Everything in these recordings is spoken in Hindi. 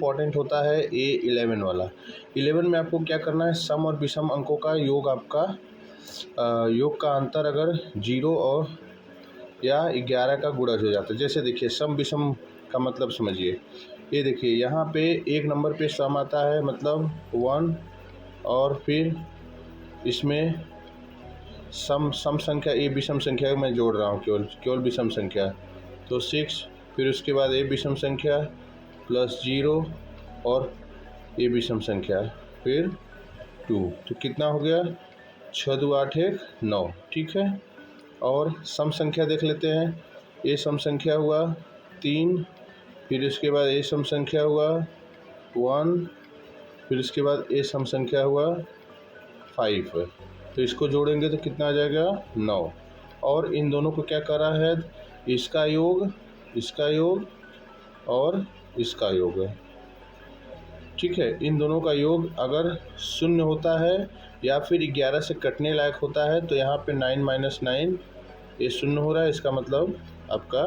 इम्पॉर्टेंट होता है A11 वाला। 11 में आपको क्या करना है, सम और विषम अंकों का योग, आपका योग का अंतर अगर 0 और या 11 का गुणज हो जाता है। जैसे देखिए सम विषम का मतलब समझिए, ये देखिए यहाँ पे एक नंबर पे सम आता है मतलब 1, और फिर इसमें सम संख्या ए विषम संख्या मैं जोड़ रहा हूँ, केवल विषम संख्या, तो 6, फिर उसके बाद ए विषम संख्या प्लस 0 और ए विषम संख्या फिर 2, तो कितना हो गया 6 2 8 1 9, ठीक है। और सम संख्या देख लेते हैं, ए सम संख्या हुआ 3, फिर इसके बाद ए सम संख्या हुआ 1, फिर इसके बाद ए सम संख्या हुआ 5, तो इसको जोड़ेंगे तो कितना आ जाएगा 9। और इन दोनों को क्या करा है, इसका योग और इसका योग, ठीक है। इन दोनों का योग अगर 0 होता है या फिर 11 से कटने लायक होता है तो यहाँ पे 9 - 9 ये 0 हो रहा है, इसका मतलब आपका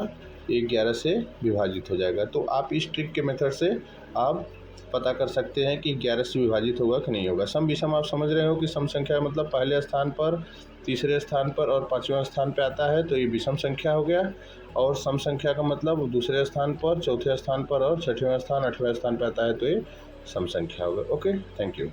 11 से विभाजित हो जाएगा। तो आप इस ट्रिक के मेथड से आप पता कर सकते हैं कि 11 से विभाजित होगा कि नहीं होगा। सम विषम आप समझ रहे हो कि सम संख्या मतलब पहले स्थान पर, तीसरे स्थान पर और 5वें स्थान पर आता है, तो ये विषम संख्या हो गया। और सम संख्या का मतलब दूसरे स्थान पर, चौथे स्थान पर और 6वें स्थान, 8वें स्थान पर आता है, तो ये सम संख्या होगा। Okay, thank you.